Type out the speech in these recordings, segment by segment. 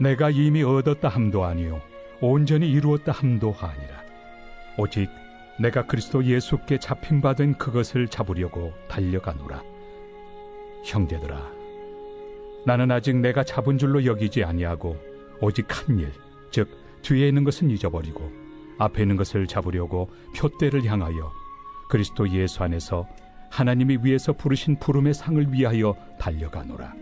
내가 이미 얻었다 함도 아니요 온전히 이루었다 함도 아니라 오직 내가 그리스도 예수께 잡힌바된 그것을 잡으려고 달려가노라. 형제들아, 나는 아직 내가 잡은 줄로 여기지 아니하고 오직 한 일, 즉 뒤에 있는 것은 잊어버리고 앞에 있는 것을 잡으려고 표대를 향하여 그리스도 예수 안에서 하나님이 위에서 부르신 부름의 상을 위하여 달려가노라.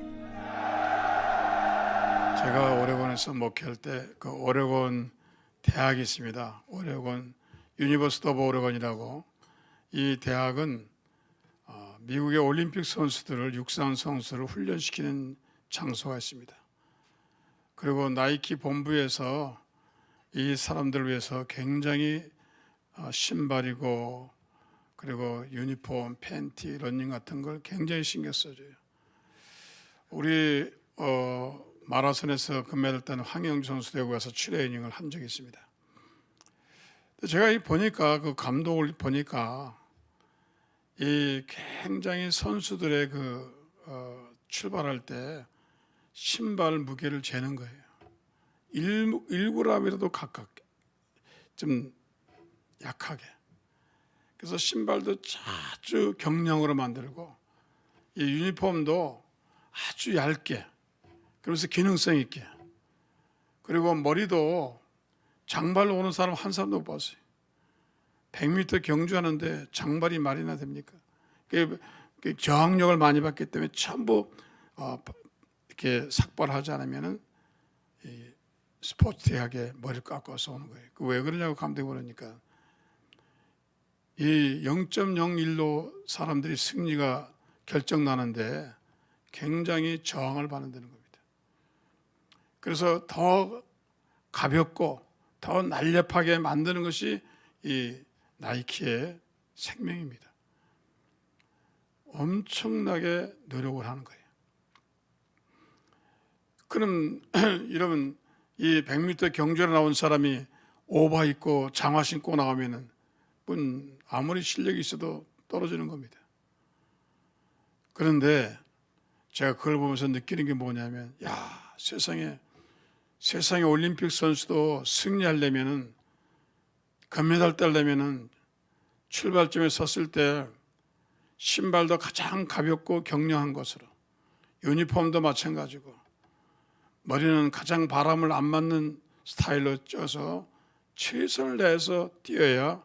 제가 오레곤에서 목회할 때 그 오레곤 대학이 있습니다. 오레곤 유니버시티 오브 오레곤이라고. 이 대학은 미국의 올림픽 선수들을, 육상 선수를 훈련시키는 장소가 있습니다. 그리고 나이키 본부에서 이 사람들을 위해서 굉장히 신발이고 그리고 유니폼, 팬티, 러닝 같은 걸 굉장히 신경 써줘요. 우리 마라톤에서 금메달 딴 황영주 선수 대구 가서 트레이닝을 한 적이 있습니다. 제가 보니까 그 감독을 보니까 이 굉장히 선수들의 출발할 때 신발 무게를 재는 거예요. 1g이라도 가깝게, 좀 약하게. 그래서 신발도 아주 경량으로 만들고 이 유니폼도 아주 얇게, 그러면서 기능성 있게. 그리고 머리도 장발로 오는 사람 한 사람도 못 봤어요. 100m 경주하는데 장발이 말이나 됩니까? 저항력을 많이 받기 때문에 전부 이렇게 삭발하지 않으면은 스포티하게 머리를 깎아서 오는 거예요. 왜 그러냐고 감독이 그러니까 이 0.01로 사람들이 승리가 결정나는데 굉장히 저항을 받는다는 겁니다. 그래서 더 가볍고 더 날렵하게 만드는 것이 이 나이키의 생명입니다. 엄청나게 노력을 하는 거예요. 그럼 여러분, 이 100m 경주에 나온 사람이 오바 입고 장화 신고 나오면은 아무리 실력이 있어도 떨어지는 겁니다. 그런데 제가 그걸 보면서 느끼는 게 뭐냐면, 세상에 올림픽 선수도 승리하려면은, 금메달 따려면은 출발점에 섰을 때 신발도 가장 가볍고 경량한 것으로, 유니폼도 마찬가지고, 머리는 가장 바람을 안 맞는 스타일로 쪄서 최선을 다해서 뛰어야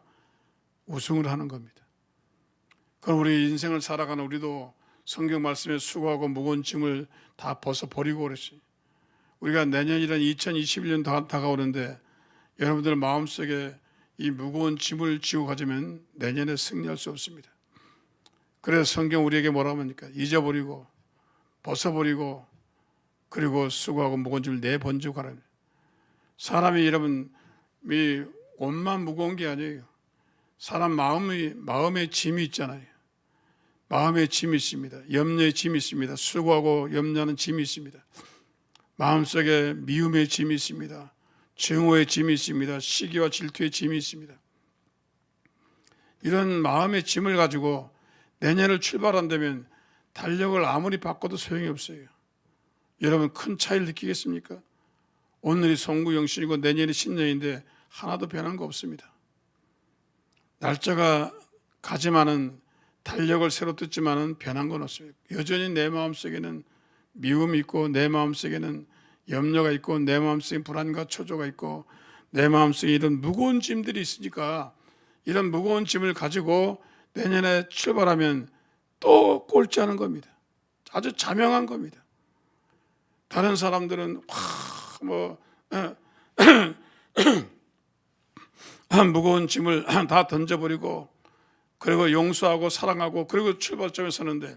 우승을 하는 겁니다. 그럼 우리 인생을 살아가는 우리도 성경 말씀에 수고하고 무거운 짐을 다 벗어버리고 그랬어요. 우리가 내년이란 2021년 다가오는데 여러분들 마음속에 이 무거운 짐을 지고 가자면 내년에 승리할 수 없습니다. 그래서 성경 우리에게 뭐라고 합니까? 잊어버리고 벗어버리고 그리고 수고하고 무거운 짐을 내번지고 가라. 사람이 여러분 옷만 무거운 게 아니에요. 사람 마음의 짐이 있잖아요. 마음의 짐이 있습니다. 염려의 짐이 있습니다. 수고하고 염려하는 짐이 있습니다. 마음속에 미움의 짐이 있습니다. 증오의 짐이 있습니다. 시기와 질투의 짐이 있습니다. 이런 마음의 짐을 가지고 내년을 출발한다면 달력을 아무리 바꿔도 소용이 없어요. 여러분 큰 차이를 느끼겠습니까? 오늘이 송구영신이고 내년이 신년인데 하나도 변한 거 없습니다. 날짜가 가지만은 달력을 새로 뜯지만은 변한 건 없어요. 여전히 내 마음속에는 미움이 있고 내 마음속에는 염려가 있고 내 마음속에 불안과 초조가 있고 내 마음속에 이런 무거운 짐들이 있으니까 이런 무거운 짐을 가지고 내년에 출발하면 또 꼴찌하는 겁니다. 아주 자명한 겁니다. 다른 사람들은 무거운 짐을 다 던져버리고 그리고 용서하고 사랑하고 그리고 출발점에 서는데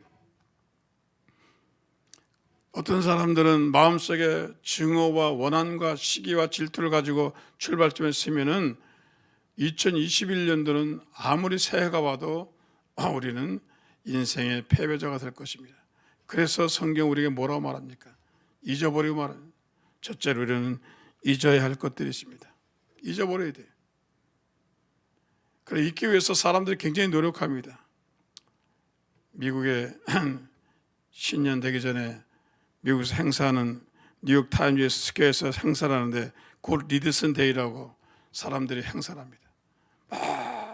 어떤 사람들은 마음속에 증오와 원한과 시기와 질투를 가지고 출발점에 서면은 2021년도는 아무리 새해가 와도 우리는 인생의 패배자가 될 것입니다. 그래서 성경 우리에게 뭐라고 말합니까? 잊어버리고 말합니다. 첫째로 우리는 잊어야 할 것들이 있습니다. 잊어버려야 돼요. 그래 잊기 위해서 사람들이 굉장히 노력합니다. 미국에 신년 되기 전에 미국에서 행사하는 뉴욕 타임즈 스퀘어에서 행사를 하는데 굿 리드슨 데이라고 사람들이 행사를 합니다.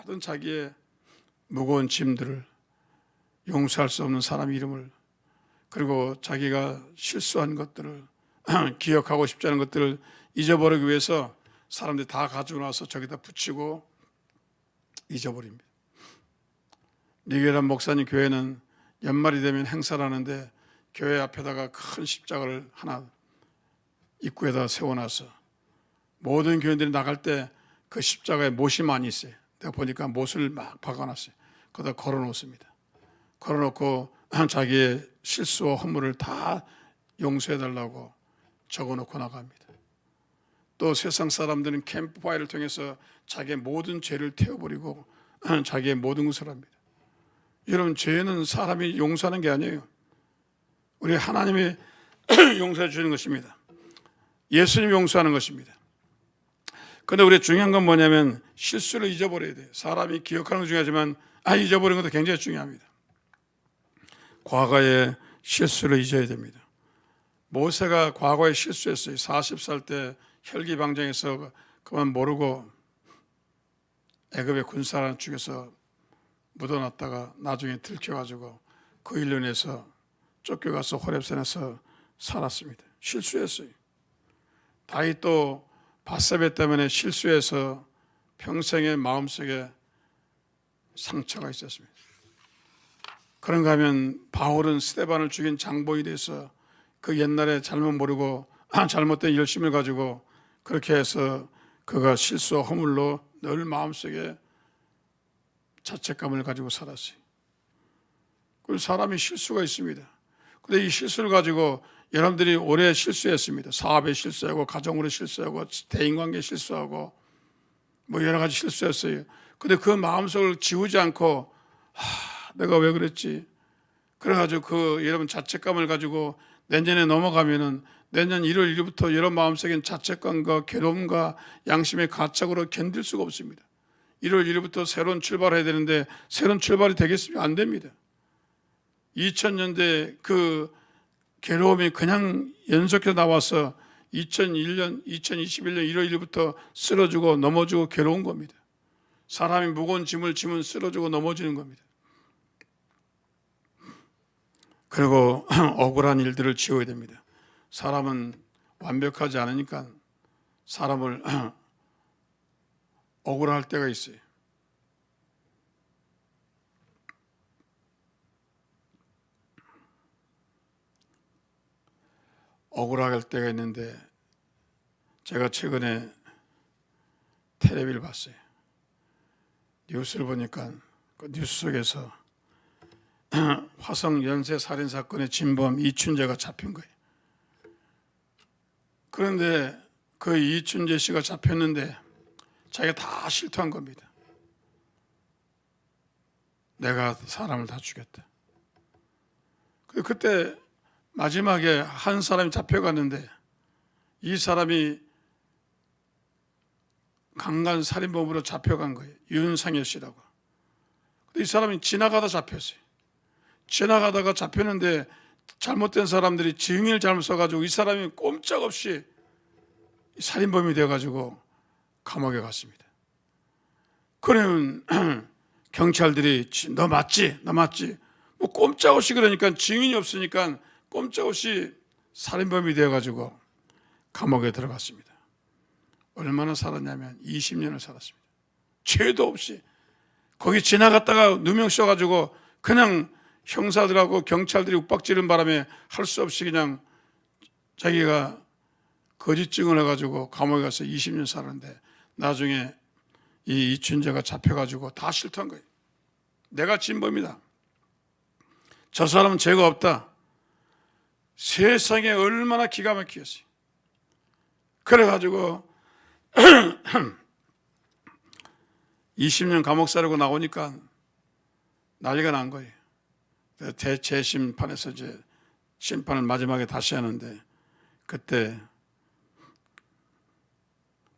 모든 자기의 무거운 짐들을, 용서할 수 없는 사람 이름을, 그리고 자기가 실수한 것들을 기억하고 싶지 않은 것들을 잊어버리기 위해서 사람들이 다 가지고 나서 저기다 붙이고 잊어버립니다. 니게란 목사님 교회는 연말이 되면 행사를 하는데 교회 앞에다가 큰 십자가를 하나 입구에다 세워놔서 모든 교인들이 나갈 때 그 십자가에 못이 많이 있어요. 내가 보니까 못을 막 박아놨어요. 거기다 걸어놓습니다. 걸어놓고 자기의 실수와 허물을 다 용서해달라고 적어놓고 나갑니다. 또 세상 사람들은 캠프파이어를 통해서 자기의 모든 죄를 태워버리고 자기의 모든 것을 합니다. 여러분, 죄는 사람이 용서하는 게 아니에요. 우리 하나님이 용서해 주시는 것입니다. 예수님이 용서하는 것입니다. 그런데 우리 중요한 건 뭐냐면 실수를 잊어버려야 돼요. 사람이 기억하는 것 중요하지만 잊어버리는 것도 굉장히 중요합니다. 과거의 실수를 잊어야 됩니다. 모세가 과거에 실수했어요. 40살 때 혈기방정해서 그만 모르고 애굽의 군사를 죽여서 묻어놨다가 나중에 들켜가지고 그 일로 인해서 쫓겨가서 호렙산에서 살았습니다. 실수했어요. 다윗도 밧세바 때문에 실수해서 평생의 마음속에 상처가 있었습니다. 그런가 하면 바울은 스데반을 죽인 장보에 대해서 그 옛날에 잘못 모르고 잘못된 열심을 가지고 그렇게 해서 그가 실수와 허물로 늘 마음속에 자책감을 가지고 살았어요. 그 사람이 실수가 있습니다. 그런데 이 실수를 가지고 여러분들이 오래 실수했습니다. 사업에 실수하고 가정으로 실수하고 대인관계에 실수하고 뭐 여러 가지 실수했어요. 그런데 그 마음속을 지우지 않고 내가 왜 그랬지? 그래가지고 그 여러분 자책감을 가지고 내년에 넘어가면은 내년 1월 1일부터 여러분 마음속엔 자책감과 괴로움과 양심의 가책으로 견딜 수가 없습니다. 1월 1일부터 새로운 출발을 해야 되는데 새로운 출발이 되겠습니까? 안 됩니다. 2000년대 그 괴로움이 그냥 연속해서 나와서 2021년 1월 1일부터 쓰러지고 넘어지고 괴로운 겁니다. 사람이 무거운 짐을 지면 쓰러지고 넘어지는 겁니다. 그리고 억울한 일들을 지워야 됩니다. 사람은 완벽하지 않으니까 사람을 억울할 때가 있어요. 억울할 때가 있는데 제가 최근에 텔레비를 봤어요. 뉴스를 보니까 그 뉴스 속에서 화성 연쇄 살인 사건의 진범 이춘재가 잡힌 거예요. 그런데 그 이춘재 씨가 잡혔는데 자기가 다 실토한 겁니다. 내가 사람을 다 죽였다. 그때 마지막에 한 사람이 잡혀갔는데 이 사람이 강간 살인범으로 잡혀간 거예요. 윤상열 씨라고. 근데 이 사람이 지나가다 잡혔어요. 지나가다가 잡혔는데 잘못된 사람들이 증인을 잘못 써가지고 이 사람이 꼼짝없이 살인범이 되어가지고 감옥에 갔습니다. 그러면 경찰들이 너 맞지? 너 맞지? 뭐 꼼짝없이 그러니까 증인이 없으니까 꼼짝없이 살인범이 되어가지고 감옥에 들어갔습니다. 얼마나 살았냐면 20년을 살았습니다. 죄도 없이 거기 지나갔다가 누명 써가지고 그냥 형사들하고 경찰들이 윽박지른 바람에 할 수 없이 그냥 자기가 거짓증을 해가지고 감옥에 가서 20년 살았는데 나중에 이 이춘재가 잡혀가지고 다 실토한 거예요. 내가 진범이다. 저 사람은 죄가 없다. 세상에 얼마나 기가 막히겠어요. 그래가지고 20년 감옥 살고 나오니까 난리가 난 거예요. 대재심판에서 이제 심판을 마지막에 다시 하는데 그때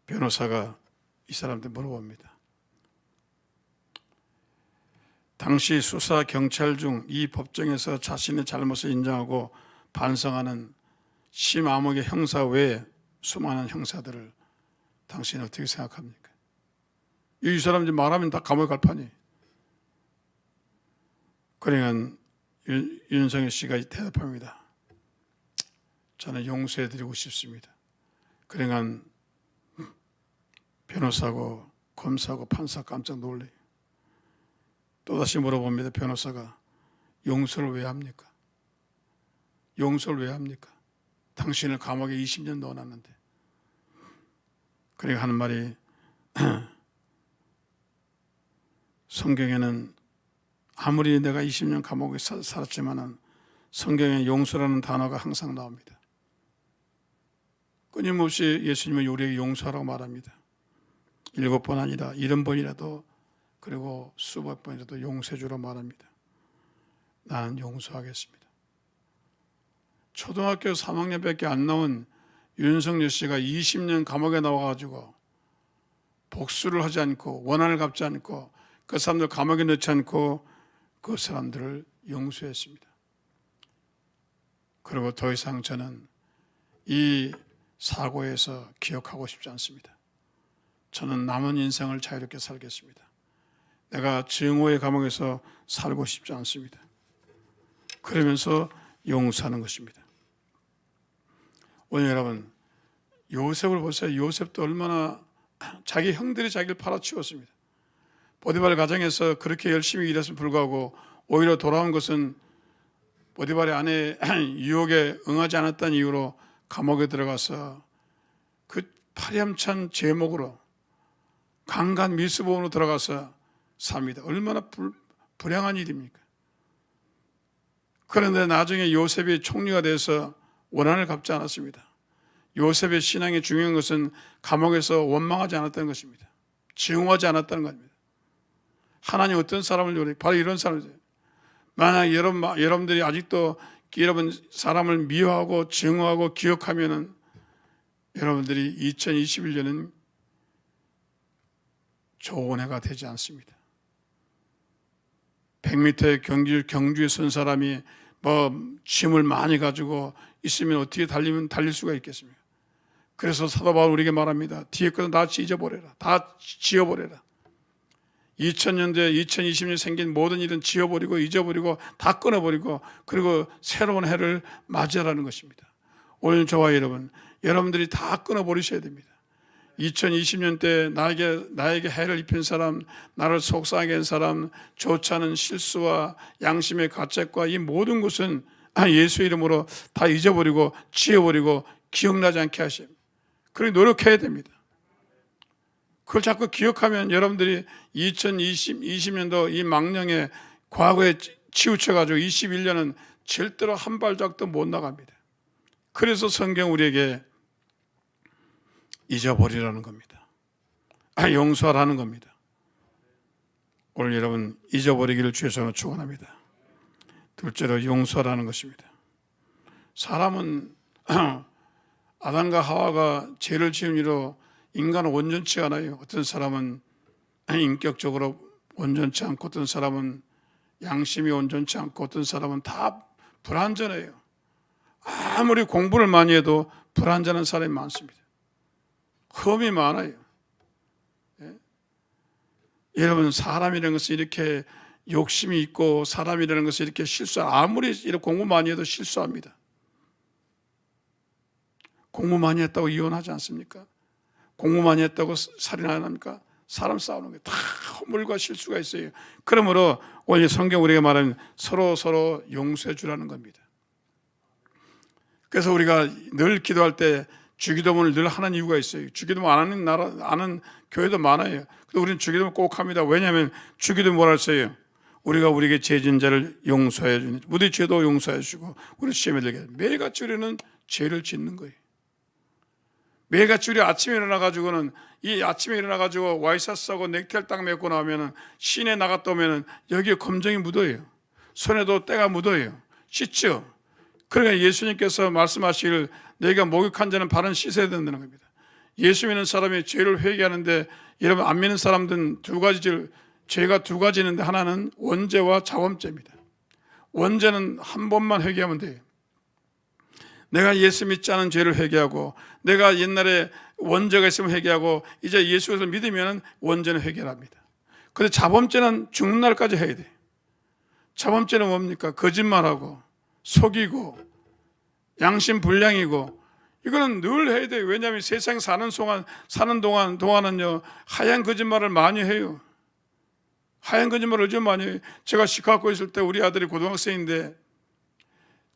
변호사가 이 사람한테 물어봅니다. 당시 수사 경찰 중 이 법정에서 자신의 잘못을 인정하고 반성하는 심암흑의 형사 외에 수많은 형사들을 당신은 어떻게 생각합니까? 이 사람 이제 말하면 다 감옥에 갈 판이. 그러니까 윤석열 씨가 대답합니다. 저는 용서해드리고 싶습니다. 그러니까 변호사고 검사고 판사 깜짝 놀래요. 또다시 물어봅니다. 변호사가 용서를 왜 합니까? 용서를 왜 합니까? 당신을 감옥에 20년 넣어놨는데. 그러니까 하는 말이 성경에는 아무리 내가 20년 감옥에 살았지만은 성경에 용서라는 단어가 항상 나옵니다. 끊임없이 예수님은 우리에게 용서하라고 말합니다. 7번 아니라 70번이라도 그리고 수백 번이라도 용서해 주라고 말합니다. 나는 용서하겠습니다. 초등학교 3학년밖에 안 나온 윤석열 씨가 20년 감옥에 나와가지고 복수를 하지 않고 원한을 갚지 않고 그 사람들 감옥에 넣지 않고 그 사람들을 용서했습니다. 그리고 더 이상 저는 이 사고에서 기억하고 싶지 않습니다. 저는 남은 인생을 자유롭게 살겠습니다. 내가 증오의 감옥에서 살고 싶지 않습니다. 그러면서 용서하는 것입니다. 오늘 여러분 요셉을 보세요. 요셉도 얼마나 자기 형들이 자기를 팔아치웠습니다. 보디발 가정에서 그렇게 열심히 일했음에 불구하고 오히려 돌아온 것은 보디발의 아내의 유혹에 응하지 않았다는 이유로 감옥에 들어가서 그 파렴치한 제목으로 강간 밀수범으로 들어가서 삽니다. 얼마나 불행한 일입니까? 그런데 나중에 요셉이 총리가 돼서 원한을 갚지 않았습니다. 요셉의 신앙이 중요한 것은 감옥에서 원망하지 않았다는 것입니다. 증오하지 않았다는 겁니다. 하나님 어떤 사람을 요래? 바로 이런 사람이죠. 만약 여러분들이 아직도 여러분 사람을 미워하고 증오하고 기억하면은 여러분들이 2021년은 좋은 해가 되지 않습니다. 100m의 경주에 선 사람이 짐을 많이 가지고 있으면 어떻게 달릴 수가 있겠습니까? 그래서 사도 바울 우리에게 말합니다. 뒤에 것은 다 잊어버려라. 다 지워버려라. 2000년대 2020년 생긴 모든 일은 지워버리고 잊어버리고 다 끊어버리고 그리고 새로운 해를 맞이하라는 것입니다. 오늘 저와 여러분들이 다 끊어버리셔야 됩니다. 2020년 때 나에게 해를 입힌 사람, 나를 속상하게 한 사람, 좋지 않은 실수와 양심의 가책과 이 모든 것은 예수 이름으로 다 잊어버리고 지워버리고 기억나지 않게 하십니다. 그러니 노력해야 됩니다. 그걸 자꾸 기억하면 여러분들이 2020년도 이 망령의 과거에 치우쳐가지고 21년은 절대로 한 발짝도 못 나갑니다. 그래서 성경 우리에게 잊어버리라는 겁니다. 용서하라는 겁니다. 오늘 여러분 잊어버리기를 주여서 축원합니다. 둘째로 용서하라는 것입니다. 사람은 아담과 하와가 죄를 지은 이로 인간은 온전치 않아요. 어떤 사람은 인격적으로 온전치 않고 어떤 사람은 양심이 온전치 않고 어떤 사람은 다 불완전해요. 아무리 공부를 많이 해도 불완전한 사람이 많습니다. 흠이 많아요. 예? 여러분 사람이라는 것은 이렇게 욕심이 있고 사람이라는 것은 이렇게 아무리 이렇게 공부 많이 해도 실수합니다. 공부 많이 했다고 이혼하지 않습니까? 공부 많이 했다고 살인 안 합니까? 사람 싸우는 게 다 허물과 실수가 있어요. 그러므로 오늘 성경 우리가 말하는 서로 용서해 주라는 겁니다. 그래서 우리가 늘 기도할 때 주기도문을 늘 하는 이유가 있어요. 주기도문 안 하는 교회도 많아요. 근데 우리는 주기도문 꼭 합니다. 왜냐하면 주기도문 뭐라 했어요? 우리가 우리에게 죄진 자를 용서해 주니 우리 죄도 용서해 주시고 우리 시험에 들게 매일같이 우리는 죄를 짓는 거예요. 매일같이 우리 아침에 일어나가지고는 이 아침에 일어나가지고 와이셔츠하고 넥타이를 딱 메고 나오면은 시내 나갔다 오면은 여기에 검정이 묻어요. 손에도 때가 묻어요. 씻죠. 그러니까 예수님께서 말씀하시길 너희가 목욕한 자는 발은 씻어야 된다는 겁니다. 예수 믿는 사람이 죄를 회개하는데 여러분 안 믿는 사람들은 죄가 두 가지 있는데 하나는 원죄와 자범죄입니다. 원죄는 한 번만 회개하면 돼요. 내가 예수 믿지 않은 죄를 회개하고, 내가 옛날에 원죄가 있으면 회개하고, 이제 예수를 믿으면 원죄는 회개합니다. 그런데 자범죄는 죽는 날까지 해야 돼요. 자범죄는 뭡니까? 거짓말하고 속이고 양심 불량이고, 이거는 늘 해야 돼요. 왜냐하면 세상 사는 동안은요 하얀 거짓말을 많이 해요. 하얀 거짓말을 좀 많이 해요. 제가 시카고 있을 때 우리 아들이 고등학생인데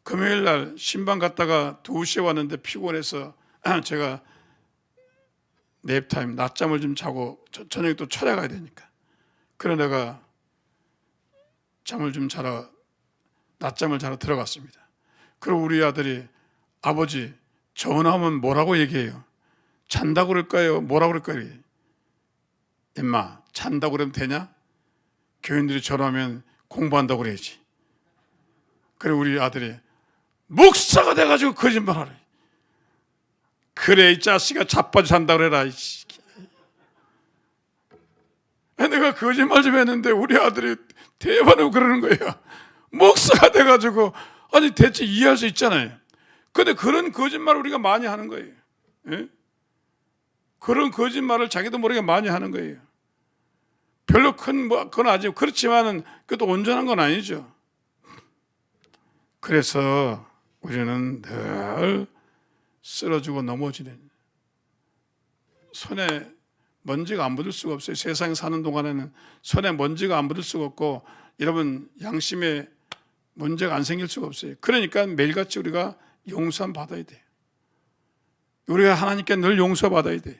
금요일 날 신방 갔다가 2시에 왔는데 피곤해서 제가 냅타임 낮잠을 좀 자고 저녁에 또 촬영해야 되니까, 그래 내가 낮잠을 자러 들어갔습니다. 그리고 우리 아들이 아버지 전화하면 뭐라고 얘기해요? 잔다고 그럴까요? 뭐라고 그럴까요? 임마 잔다고 그러면 되냐? 교인들이 전화하면 공부한다고 그래야지. 그래 우리 아들이 목사가 돼가지고 거짓말하래. 그래 이 자식아 자빠져 잔다 그래라. 내가 거짓말 좀 했는데 우리 아들이 대화하고 그러는 거예요. 목사가 돼가지고, 아니 대체 이해할 수 있잖아요. 근데 그런 거짓말을 우리가 많이 하는 거예요. 예? 그런 거짓말을 자기도 모르게 많이 하는 거예요. 별로 그건 아직 그렇지만은 그것도 온전한 건 아니죠. 그래서 우리는 늘 쓰러지고 넘어지는, 손에 먼지가 안 묻을 수가 없어요. 세상에 사는 동안에는 손에 먼지가 안 묻을 수가 없고, 여러분 양심에 문제가 안 생길 수가 없어요. 그러니까 매일같이 우리가 용서함 받아야 돼요. 우리가 하나님께 늘 용서받아야 돼요.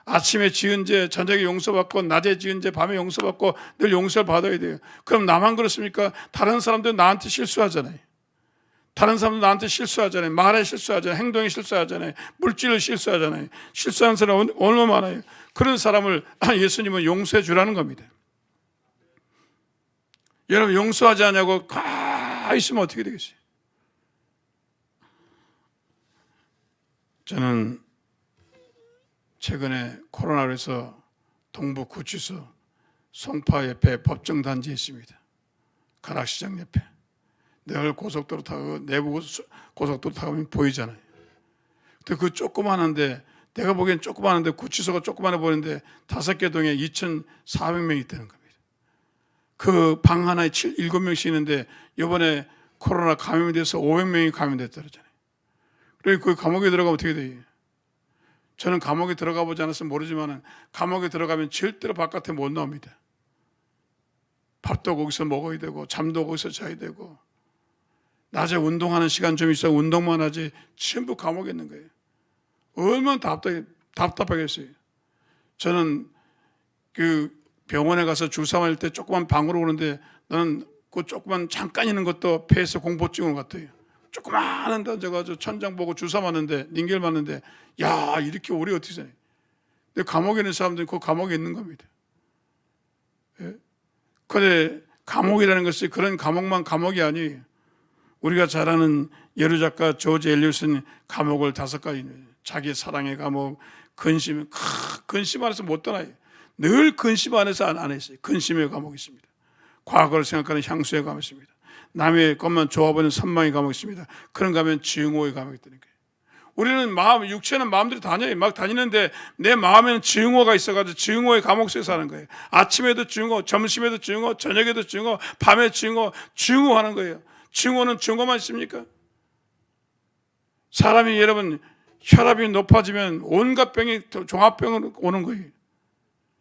아침에 지은 죄 저녁에 용서받고, 낮에 지은 죄 밤에 용서받고, 늘 용서를 받아야 돼요. 그럼 나만 그렇습니까? 다른 사람들은 나한테 실수하잖아요. 다른 사람도 나한테 실수하잖아요. 말에 실수하잖아요. 행동에 실수하잖아요. 물질을 실수하잖아요. 실수하는 사람은 얼마나 많아요. 그런 사람을 예수님은 용서해 주라는 겁니다. 여러분 용서하지 않냐고 가만히 있으면 어떻게 되겠어요? 저는 최근에 코로나로 해서 동부 구치소 송파 옆에 법정단지에 있습니다. 가락시장 옆에. 늘 고속도로 타고, 내부 고속도로 타고 보면 보이잖아요. 근데 그 조그마한데, 내가 보기엔 조그마한데, 구치소가 조그마해 보이는데 5개 동에 2,400명이 있다는 겁니다. 그 방 하나에 7명씩 있는데 이번에 코로나 감염이 돼서 500명이 감염됐다잖아요. 그리고 그 감옥에 들어가면 어떻게 돼요? 저는 감옥에 들어가 보지 않았으면 모르지만 감옥에 들어가면 절대로 바깥에 못 나옵니다. 밥도 거기서 먹어야 되고, 잠도 거기서 자야 되고, 낮에 운동하는 시간 좀 있어 운동만 하지 전부 감옥에 있는 거예요. 얼마나 답답하겠어요. 저는 그 병원에 가서 주사 맞을 때 조그만 방으로 오는데, 나는 그 조그만 잠깐 있는 것도 폐에서 공포증으로 같아요. 조그마한 데 앉아가지고 천장 보고 주사 맞는데, 링겔 맞는데, 야 이렇게 오래 어떻게 사냐. 근데 감옥에 있는 사람들은 그 감옥에 있는 겁니다. 예? 근데 감옥이라는 것이 그런 감옥만 감옥이 아니에요. 우리가 잘 아는 여류 작가 조지 엘리엇은 감옥을 5가지, 자기 사랑의 감옥, 근심 안에서 못 떠나요. 늘 근심 안에서 안 했어요. 근심의 감옥이 있습니다. 과거를 생각하는 향수의 감옥이 있습니다. 남의 것만 좋아보는 선망의 감옥이 있습니다. 그런가 하면 증오의 감옥이 있다는 거예요. 우리는 육체는 마음대로 다녀요. 막 다니는데 내 마음에는 증오가 있어가지고 증오의 감옥 속에 사는 거예요. 아침에도 증오, 점심에도 증오, 저녁에도 증오, 밤에 증오하는 거예요. 증오는 증오만 있습니까? 사람이 여러분 혈압이 높아지면 온갖 병이 종합병으로 오는 거예요.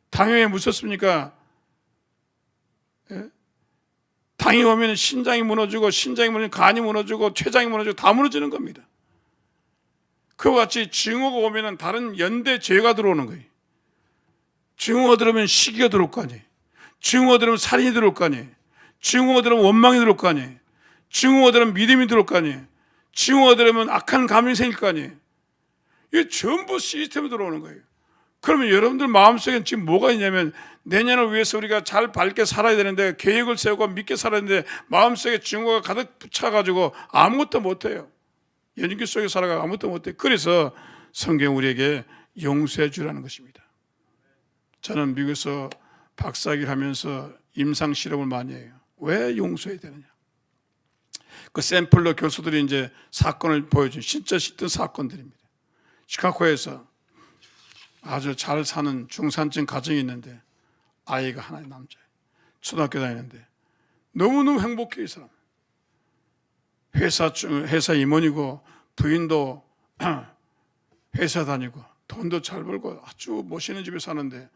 당뇨에 무섭습니까? 예? 당이 오면 신장이 무너지고, 신장이 무너지고, 간이 무너지고, 췌장이 무너지고 다 무너지는 겁니다. 그와 같이 증오가 오면 다른 연대 죄가 들어오는 거예요. 증오가 들어오면 시기가 들어올 거 아니에요. 증오가 들어오면 살인이 들어올 거 아니에요. 증오가 들어오면 원망이 들어올 거 아니에요. 증오가 들어오면 믿음이 들어올 거 아니에요. 증오가 들어오면 악한 감정이 생길 거 아니에요. 이게 전부 시스템이 들어오는 거예요. 그러면 여러분들 마음속에 지금 뭐가 있냐면, 내년을 위해서 우리가 잘 밝게 살아야 되는데, 계획을 세우고 믿게 살아야 되는데, 마음속에 증오가 가득 붙여가지고 아무것도 못해요. 연인기 속에 살아가 아무것도 못해요. 그래서 성경 우리에게 용서해 주라는 것입니다. 저는 미국에서 박사학위를 하면서 임상 실험을 많이 해요. 왜 용서해야 되느냐? 그 샘플로 교수들이 이제 사건을 보여준 진짜 있던 사건들입니다. 시카고에서 아주 잘 사는 중산층 가정이 있는데 아이가 하나 남자예요. 초등학교 다니는데 너무너무 행복해 이 사람. 회사 임원이고 부인도 회사 다니고 돈도 잘 벌고 아주 멋있는 집에 사는데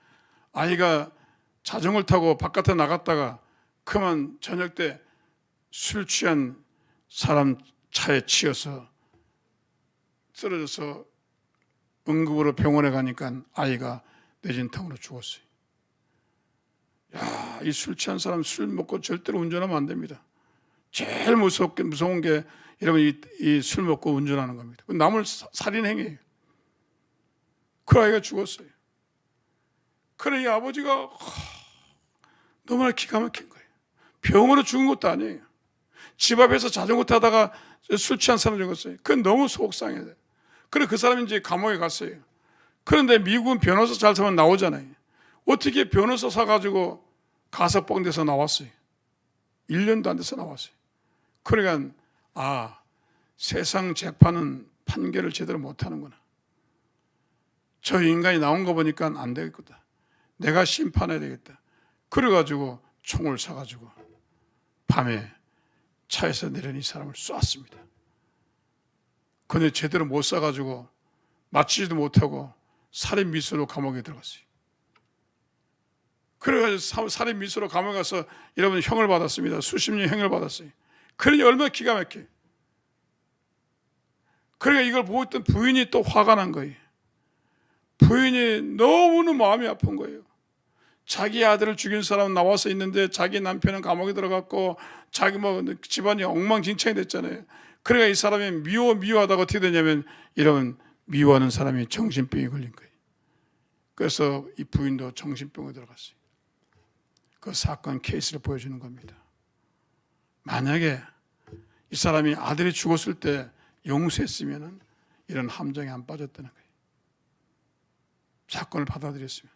아이가 자전거를 타고 바깥에 나갔다가 그만 저녁 때 술 취한 사람 차에 치여서 쓰러져서 응급으로 병원에 가니까 아이가 뇌진탕으로 죽었어요. 야, 이 술 취한 사람 술 먹고 절대로 운전하면 안 됩니다. 제일 무서운 게 여러분 이 술 먹고 운전하는 겁니다. 남을 살인 행위예요. 그 아이가 죽었어요. 그래 이 아버지가 너무나 기가 막힌 거예요. 병으로 죽은 것도 아니에요. 집 앞에서 자전거 타다가 술 취한 사람 죽었어요. 그건 너무 속상해요. 그래 그 사람이 이제 감옥에 갔어요. 그런데 미국은 변호사 잘 사면 나오잖아요. 어떻게 변호사 사가지고 가석방돼서 나왔어요. 1년도 안 돼서 나왔어요. 그러니까 세상 재판은 판결을 제대로 못하는구나. 저 인간이 나온 거 보니까 안 되겠다. 내가 심판해야 되겠다. 그래가지고 총을 사가지고 밤에 차에서 내린 이 사람을 쐈습니다. 근데 제대로 못 쏴가지고 맞히지도 못하고 살인 미수로 감옥에 들어갔어요. 그래가지고 살인 미수로 감옥에 가서 여러분 형을 받았습니다. 수십 년 형을 받았어요. 그러니 얼마나 기가 막혀. 그러니까 이걸 보고 있던 부인이 또 화가 난 거예요. 부인이 너무너무 마음이 아픈 거예요. 자기 아들을 죽인 사람은 나와서 있는데 자기 남편은 감옥에 들어갔고 자기 집안이 엉망진창이 됐잖아요. 그러니까 이 사람이 미워하다가 어떻게 되냐면 이런 미워하는 사람이 정신병이 걸린 거예요. 그래서 이 부인도 정신병에 들어갔어요. 그 사건 케이스를 보여주는 겁니다. 만약에 이 사람이 아들이 죽었을 때 용서했으면 이런 함정에 안 빠졌다는 거예요. 사건을 받아들였으면.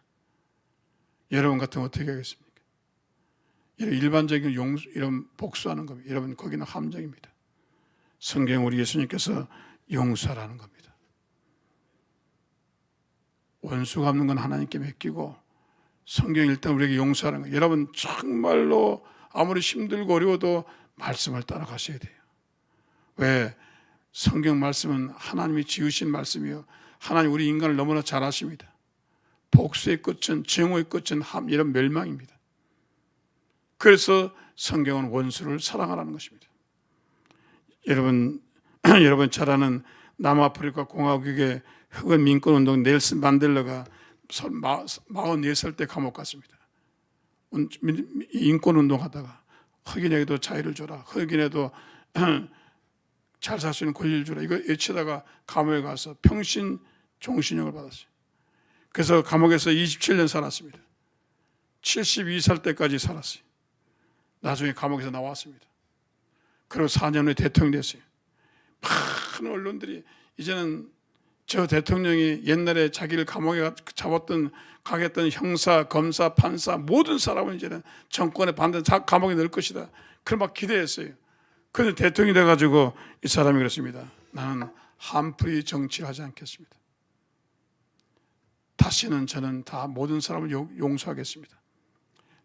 여러분 같으면 어떻게 하겠습니까? 이런 일반적인 이런 복수하는 겁니다. 여러분 거기는 함정입니다. 성경 우리 예수님께서 용서하라는 겁니다. 원수 갚는 건 하나님께 맡기고 성경 일단 우리에게 용서하는 거예요. 여러분 정말로 아무리 힘들고 어려워도 말씀을 따라가셔야 돼요. 왜? 성경 말씀은 하나님이 지으신 말씀이요. 하나님 우리 인간을 너무나 잘 아십니다. 복수의 끝은 증오의 끝은 이런 멸망입니다. 그래서 성경은 원수를 사랑하라는 것입니다. 여러분 잘 아는 남아프리카 공화국의 흑인 민권운동 넬슨 만델라가 44살 때 감옥 갔습니다. 인권운동하다가 흑인에게도 자유를 줘라. 흑인에도 잘 살 수 있는 권리를 주라. 이거 외치다가 감옥에 가서 평신 종신형을 받았어요. 그래서 감옥에서 27년 살았습니다. 72살 때까지 살았어요. 나중에 감옥에서 나왔습니다. 그리고 4년 후에 대통령이 됐어요. 많은 언론들이 이제는 저 대통령이 옛날에 자기를 감옥에 가겠던 형사, 검사, 판사 모든 사람은 이제는 정권에 반대로 감옥에 넣을 것이다. 그걸 막 기대했어요. 그런데 대통령이 돼가지고 이 사람이 그랬습니다. 나는 한풀이 정치를 하지 않겠습니다. 다시는 저는 다 모든 사람을 용서하겠습니다.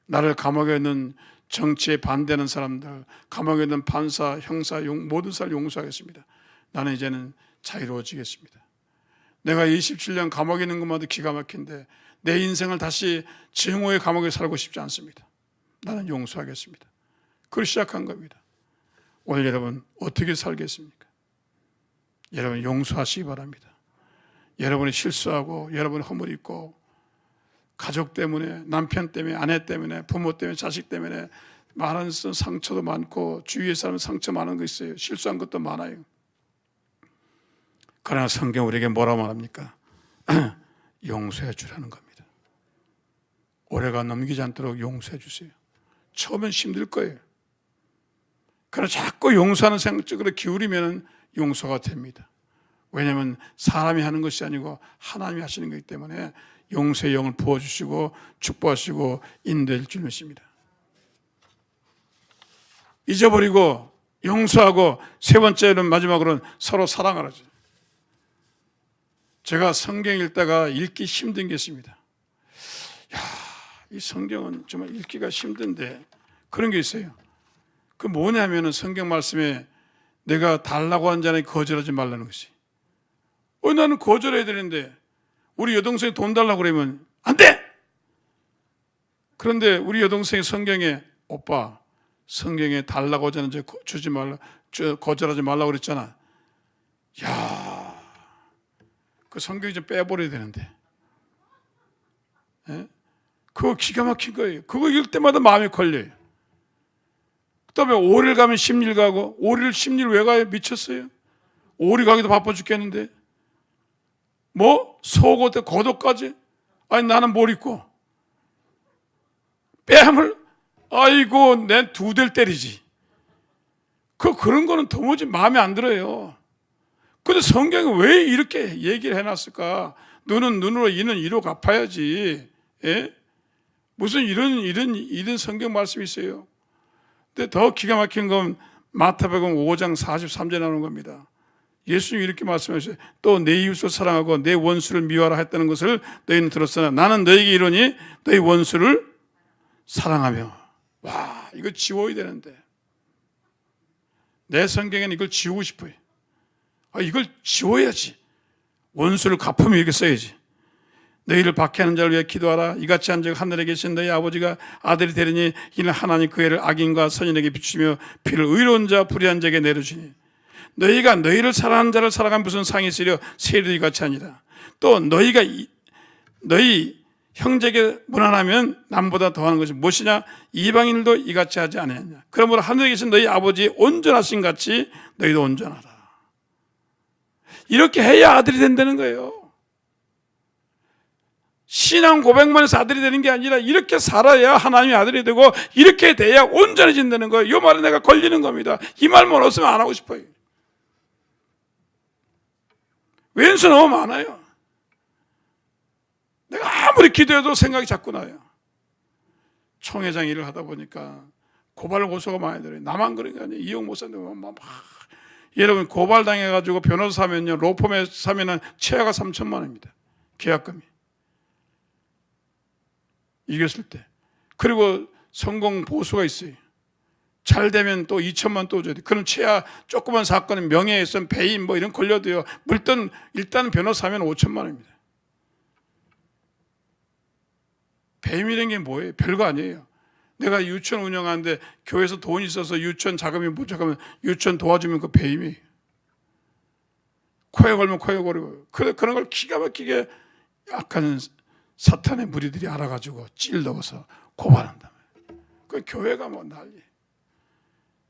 나를 감옥에 넣는 정치에 반대하는 사람들, 감옥에 있는 판사, 형사, 모든 사람을 용서하겠습니다. 나는 이제는 자유로워지겠습니다. 내가 27년 감옥에 있는 것만도 기가 막힌데 내 인생을 다시 증오의 감옥에 살고 싶지 않습니다. 나는 용서하겠습니다. 그걸 시작한 겁니다. 오늘 여러분 어떻게 살겠습니까? 여러분 용서하시기 바랍니다. 여러분이 실수하고 여러분이 허물 있고 가족 때문에 남편 때문에 아내 때문에 부모 때문에 자식 때문에 많은 상처도 많고 주위의 사람 상처 많은 거 있어요. 실수한 것도 많아요. 그러나 성경 우리에게 뭐라 말합니까? 용서해 주라는 겁니다. 오래가 넘기지 않도록 용서해 주세요. 처음엔 힘들 거예요. 그러나 자꾸 용서하는 생각적으로 기울이면 용서가 됩니다. 왜냐하면 사람이 하는 것이 아니고 하나님이 하시는 것이기 때문에 용서의 영을 부어주시고 축복하시고 인도해 줄 줄 믿습니다. 잊어버리고 용서하고 세 번째는 마지막으로는 서로 사랑하라죠. 제가 성경 읽다가 읽기 힘든 게 있습니다. 이 성경은 정말 읽기가 힘든데 그런 게 있어요. 그 뭐냐면은 성경 말씀에 내가 달라고 한 자는 거절하지 말라는 것이. 나는 거절해야 되는데 우리 여동생이 돈 달라고 그러면 안 돼! 그런데 우리 여동생이 성경에 오빠 성경에 달라고 하자는 자 주지 말라, 거절하지 말라고 그랬잖아. 그 성경 좀 빼버려야 되는데. 예? 그거 기가 막힌 거예요. 그거 읽을 때마다 마음이 걸려요. 그 다음에 5일 가면 10일 가고 5일 10일 왜 가요? 미쳤어요? 5일 가기도 바빠 죽겠는데 속옷 겉옷까지? 아니 나는 뭘 입고 뺨을 아이고 내 2대를 때리지. 그런 거는 도무지 마음에 안 들어요. 근데 성경이 왜 이렇게 얘기를 해놨을까? 눈은 눈으로 이는 이로 갚아야지. 예? 무슨 이런 성경 말씀이 있어요. 근데 더 기가 막힌 건 마태복음 5장 43절에 나오는 겁니다. 예수님이 이렇게 말씀하셨어요. 또 내 이웃을 사랑하고 내 원수를 미워하라 했다는 것을 너희는 들었으나 나는 너희에게 이르니 너희 원수를 사랑하며. 와, 이거 지워야 되는데 내 성경에는 이걸 지우고 싶어요. 이걸 지워야지. 원수를 갚으며 이렇게 써야지. 너희를 박해하는 자를 위해 기도하라. 이같이 한즉 하늘에 계신 너희 아버지가 아들이 되리니 이는 하나님 그 애를 악인과 선인에게 비추며 피를 의로운 자 불의한 자에게 내려주니 너희가 너희를 사랑하는 자를 사랑하면 무슨 상이 있으려 세리도 이같이 하니라. 또 너희가 너희 형제에게 무난하면 남보다 더하는 것이 무엇이냐? 이방인들도 이같이 하지 아니하냐. 그러므로 하늘에 계신 너희 아버지 온전하신 같이 너희도 온전하라. 이렇게 해야 아들이 된다는 거예요. 신앙 고백만 해서 아들이 되는 게 아니라 이렇게 살아야 하나님의 아들이 되고 이렇게 돼야 온전해진다는 거예요. 이 말에 내가 걸리는 겁니다. 이 말만 없으면 안 하고 싶어요. 왼수 너무 많아요. 내가 아무리 기도해도 생각이 자꾸 나요. 총회장 일을 하다 보니까 고발 고소가 많이 들어요. 나만 그런 게 아니에요. 이용 목사님 막 여러분 고발당해가지고 변호사 사면요, 로펌에 사면은 최하가 3천만 원입니다. 계약금이. 이겼을 때. 그리고 성공 보수가 있어요. 잘 되면 또 2천만 또 줘야 돼. 그럼 최하 조그만 사건은 명예훼손, 배임 뭐 이런 걸려도요. 일단 변호사 하면 5천만 원입니다. 배임이라는 게 뭐예요? 별거 아니에요. 내가 유치원 운영하는데 교회에서 돈이 있어서 유치원 자금이 부족하면 유치원 도와주면 그 배임이에요. 코에 걸면 코에 걸고. 그런 걸 기가 막히게 약한 사탄의 무리들이 알아가지고 찔러서 고발한다. 그 교회가 뭐 난리.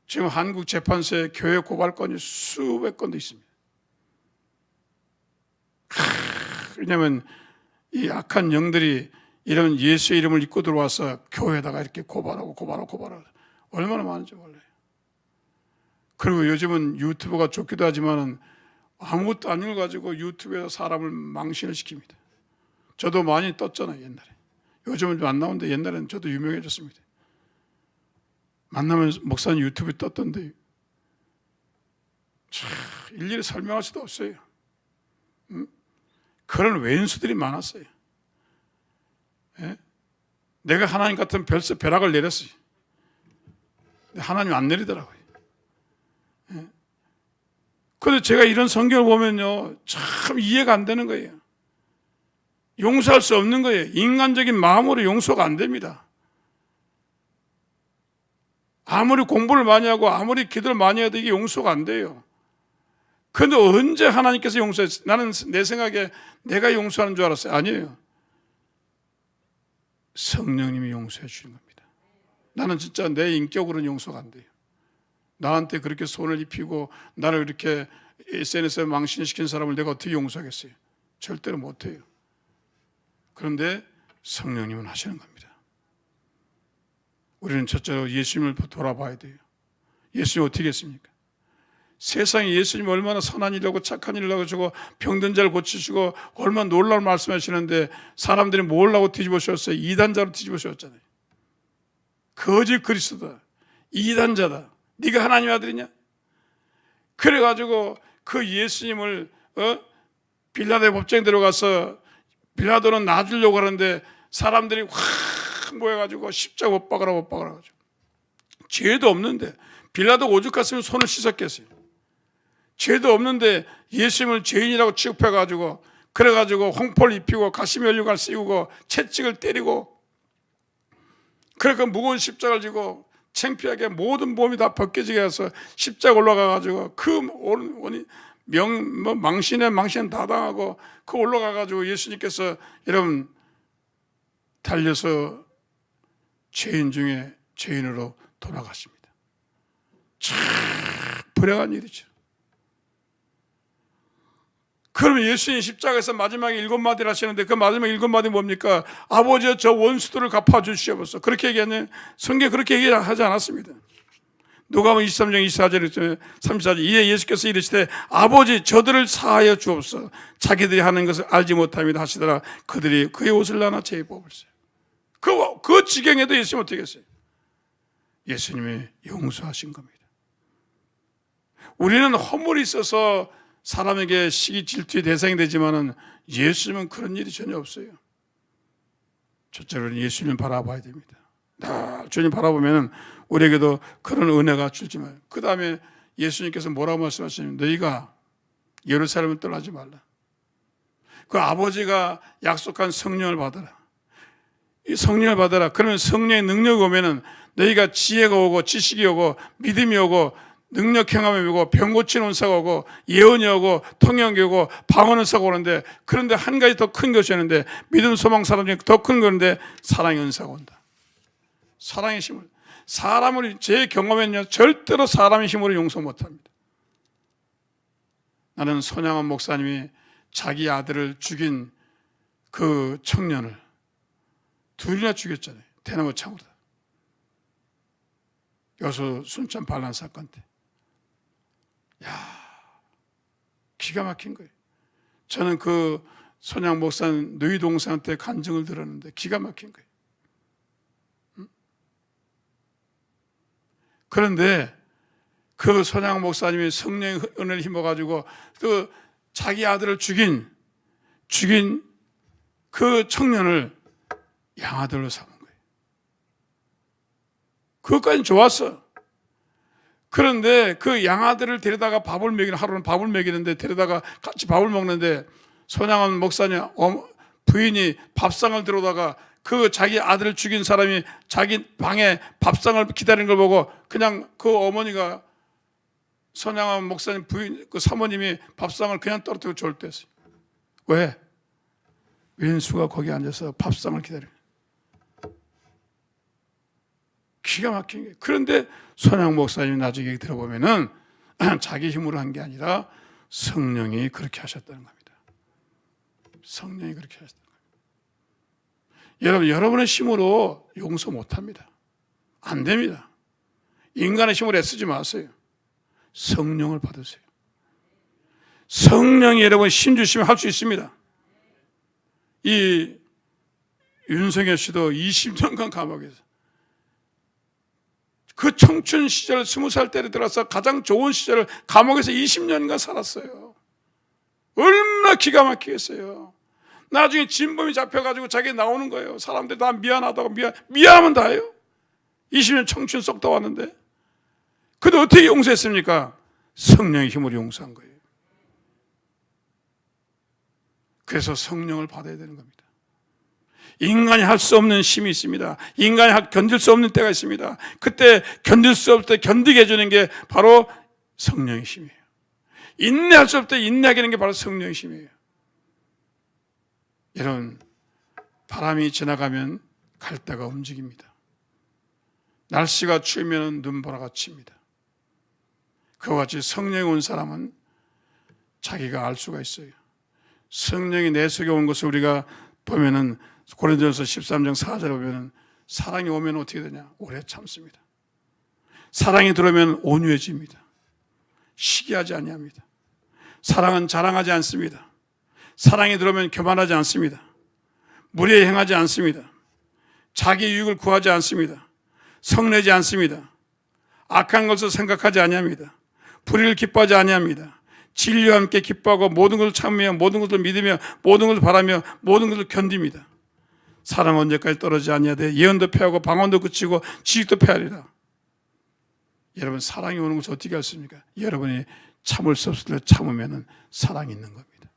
지금 한국 재판소에 교회 고발 건이 수백 건도 있습니다. 왜냐하면 이 악한 영들이 이런 예수의 이름을 입고 들어와서 교회에다가 이렇게 고발하고 얼마나 많은지 몰라요. 그리고 요즘은 유튜브가 좋기도 하지만 아무것도 안 읽어가지고 유튜브에서 사람을 망신을 시킵니다. 저도 많이 떴잖아요, 옛날에. 요즘은 좀 안 나오는데 옛날에는 저도 유명해졌습니다. 만나면 목사님 유튜브에 떴던데 일일이 설명할 수도 없어요. 그런 왼수들이 많았어요. 예? 내가 하나님 같은 벼락을 내렸어요. 하나님 안 내리더라고요. 예? 그런데 제가 이런 성경을 보면요, 참 이해가 안 되는 거예요. 용서할 수 없는 거예요. 인간적인 마음으로 용서가 안 됩니다. 아무리 공부를 많이 하고 아무리 기도를 많이 해도 이게 용서가 안 돼요. 그런데 언제 하나님께서 용서했어요? 나는 내 생각에 내가 용서하는 줄 알았어요. 아니에요. 성령님이 용서해 주는 겁니다. 나는 진짜 내 인격으로는 용서가 안 돼요. 나한테 그렇게 손을 입히고 나를 이렇게 SNS에 망신시킨 사람을 내가 어떻게 용서하겠어요? 절대로 못해요. 그런데 성령님은 하시는 겁니다. 우리는 첫째로 예수님을 돌아봐야 돼요. 예수님 어떻게 했습니까? 세상에 예수님 얼마나 선한 일하고 착한 일을 하고 저거 병든 자를 고치시고 얼마나 놀라운 말씀하시는데 사람들이 뭘라고 뒤집어 씌웠어요? 이단자로 뒤집어 씌웠잖아요. 거짓 그리스도다. 이단자다. 네가 하나님의 아들이냐? 그래가지고 그 예수님을 빌라도의 법정에 들어가서 빌라도는 놔주려고 하는데 사람들이 확 모여가지고 십자가 못 박으라고 가지고 죄도 없는데 빌라도가 오죽 같으면 손을 씻었겠어요. 죄도 없는데 예수님을 죄인이라고 취급해가지고 그래가지고 홍포를 입히고 가시면류관을 씌우고 채찍을 때리고 그러니까 무거운 십자가를 지고 창피하게 모든 몸이 다 벗겨지게 해서 십자가 올라가가지고 망신에 다 당하고 그 올라가가지고 예수님께서 여러분 달려서 죄인 중에 죄인으로 돌아가십니다. 참 불행한 일이죠. 그러면 예수님 십자가에서 마지막에 7마디를 하시는데 그 마지막 7마디 뭡니까? 아버지여 저 원수들을 갚아주시옵소서. 그렇게 얘기하는 성경에 그렇게 얘기하지 않았습니다. 누가복음 23장 24절 34절 이에 예수께서 이르시되 아버지 저들을 사하여 주옵소서. 자기들이 하는 것을 알지 못함이다 하시더라. 그들이 그의 옷을 나눠 제에 뽑을세요. 그 지경에도 예수님 어떻게 했어요? 예수님이 용서하신 겁니다. 우리는 허물이 있어서 사람에게 시기 질투의 대상이 되지만은 예수님은 그런 일이 전혀 없어요. 첫째로는 예수님을 바라봐야 됩니다. 늘 주님 바라보면은 우리에게도 그런 은혜가 주지만 그 다음에 예수님께서 뭐라고 말씀하시냐면 너희가 예루살렘을 떠나지 말라. 그 아버지가 약속한 성령을 받아라. 이 성령을 받아라. 그러면 성령의 능력이 오면은 너희가 지혜가 오고 지식이 오고 믿음이 오고 능력 행함이 오고 병 고치는 은사가 오고 예언이 오고 통역이 오고 방언 은사가 오는데 그런데 한 가지 더 큰 것이 있는데 믿음 소망 사람 중에 더 큰 건데 사랑의 은사가 온다. 사랑의 힘을 사람을 제 경험에는요 절대로 사람의 힘으로 용서 못합니다. 나는 손양원 목사님이 자기 아들을 죽인 그 청년을 둘이나 죽였잖아요. 대나무 창으로. 여수 순천 반란 사건 때. 기가 막힌 거예요. 저는 그 손양 목사 누이 동생한테 간증을 들었는데 기가 막힌 거예요. 그런데 그 손양 목사님이 성령의 은혜를 힘입어가지고 그 자기 아들을 죽인 그 청년을 양아들로 삼은 거예요. 그것까지는 좋았어. 그런데 그 양아들을 데려다가 하루는 밥을 먹이는데 데려다가 같이 밥을 먹는데 손양원 목사님 부인이 밥상을 들어다가 그 자기 아들을 죽인 사람이 자기 방에 밥상을 기다리는 걸 보고 그냥 그 어머니가 손양원 목사님 부인 그 사모님이 밥상을 그냥 떨어뜨리고 졸도했어요. 왜? 왼수가 거기 앉아서 밥상을 기다려요. 기가 막힌 게. 그런데 손양 목사님 나중에 들어보면은 자기 힘으로 한 게 아니라 성령이 그렇게 하셨다는 겁니다. 성령이 그렇게 하셨다는 겁니다. 여러분의 힘으로 용서 못합니다. 안 됩니다. 인간의 힘으로 애쓰지 마세요. 성령을 받으세요. 성령이 여러분 힘 주시면 할 수 있습니다. 이 윤석열 씨도 20년간 감옥에서 그 청춘 시절 20살 때에 들어서 가장 좋은 시절을 감옥에서 20년간 살았어요. 얼마나 기가 막히겠어요. 나중에 진범이 잡혀가지고 자기 나오는 거예요. 사람들이 다 미안하다고 미안하면 다예요. 20년 청춘 쏙 다 왔는데. 근데 어떻게 용서했습니까? 성령의 힘으로 용서한 거예요. 그래서 성령을 받아야 되는 겁니다. 인간이 할 수 없는 힘이 있습니다. 인간이 견딜 수 없는 때가 있습니다. 그때 견딜 수 없을 때 견디게 해주는 게 바로 성령의 힘이에요. 인내할 수 없을 때 인내하게 하는 게 바로 성령의 힘이에요. 여러분, 바람이 지나가면 갈대가 움직입니다. 날씨가 추우면 눈보라가 칩니다. 그와 같이 성령이 온 사람은 자기가 알 수가 있어요. 성령이 내 속에 온 것을 우리가 보면은 고린도전서 13장 4절에 보면은 사랑이 오면 어떻게 되냐? 오래 참습니다. 사랑이 들어오면 온유해집니다. 시기하지 아니합니다. 사랑은 자랑하지 않습니다. 사랑이 들어오면 교만하지 않습니다. 무례히 행하지 않습니다. 자기 유익을 구하지 않습니다. 성내지 않습니다. 악한 것을 생각하지 아니합니다. 불의를 기뻐하지 아니합니다. 진리와 함께 기뻐하고 모든 것을 참으며 모든 것을 믿으며 모든 것을 바라며 모든 것을 견딥니다. 사랑은 언제까지 떨어지지 아니하되 예언도 패하고 방언도 그치고 지식도 패하리라. 여러분, 사랑이 오는 것을 어떻게 알습니까? 여러분이 참을 수 없을 때 참으면 사랑이 있는 겁니다.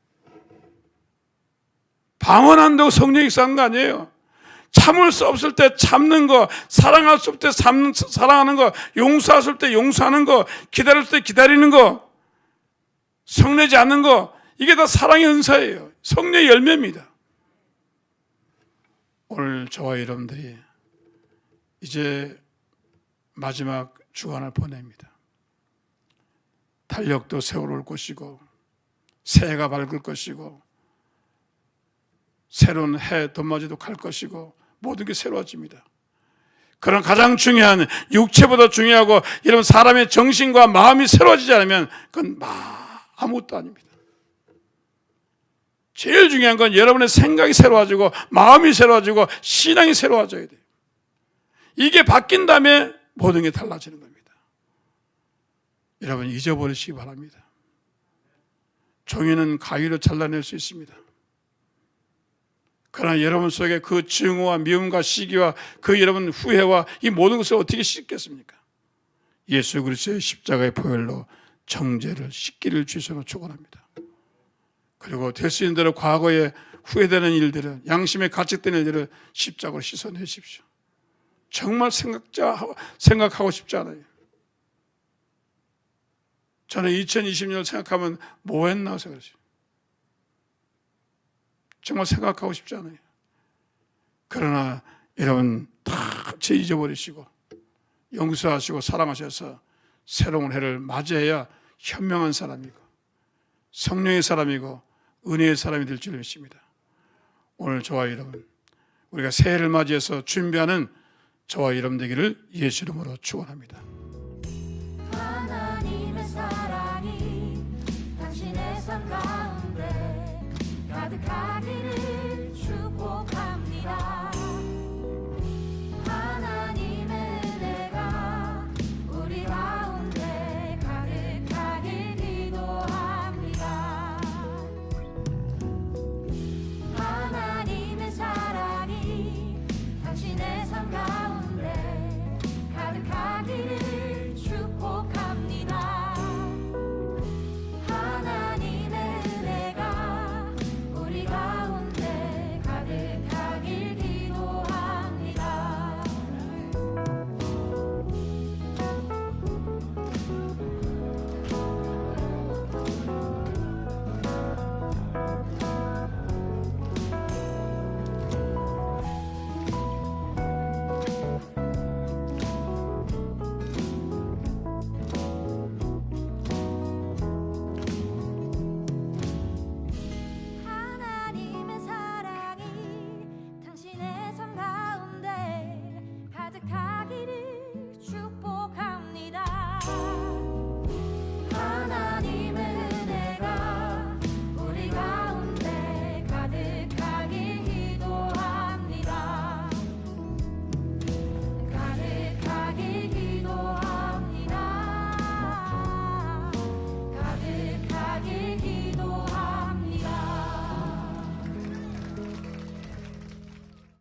방언한다고 성령이 싸는 거 아니에요. 참을 수 없을 때 참는 거, 사랑할 수 없을 때 사랑하는 거, 용서할 수 없을 때 용서하는 거, 기다릴 때 기다리는 거, 성내지 않는 거, 이게 다 사랑의 은사예요. 성령의 열매입니다. 오늘 저와 여러분들이 이제 마지막 주간을 보냅니다. 달력도 세월올 것이고 새해가 밝을 것이고 새로운 해 덤맞이도 갈 것이고 모든 게 새로워집니다. 그런 가장 중요한, 육체보다 중요하고 이런 사람의 정신과 마음이 새로워지지 않으면 그건 아무것도 아닙니다. 제일 중요한 건 여러분의 생각이 새로워지고 마음이 새로워지고 신앙이 새로워져야 돼요. 이게 바뀐 다음에 모든 게 달라지는 겁니다. 여러분, 잊어버리시기 바랍니다. 종이는 가위로 잘라낼 수 있습니다. 그러나 여러분 속에 그 증오와 미움과 시기와 그 여러분 후회와 이 모든 것을 어떻게 씻겠습니까? 예수 그리스도의 십자가의 보혈로 정죄를 씻기를 주셔서 축원합니다. 그리고 될 수 있는 대로 과거에 후회되는 일들은, 양심에 가책되는 일들을 십자가로 씻어내십시오. 정말 생각하고 싶지 않아요. 저는 2020년을 생각하면 뭐 했나 생각하죠. 정말 생각하고 싶지 않아요. 그러나 여러분 다 죄 잊어버리시고 용서하시고 사랑하셔서 새로운 해를 맞이해야 현명한 사람이고 성령의 사람이고 은혜의 사람이 될 줄 믿습니다. 오늘 저와 여러분, 우리가 새해를 맞이해서 준비하는 저와 여러분 되기를 예수 이름으로 축원합니다. 하나님의 사랑이 당신의 삶 가운데 가득하길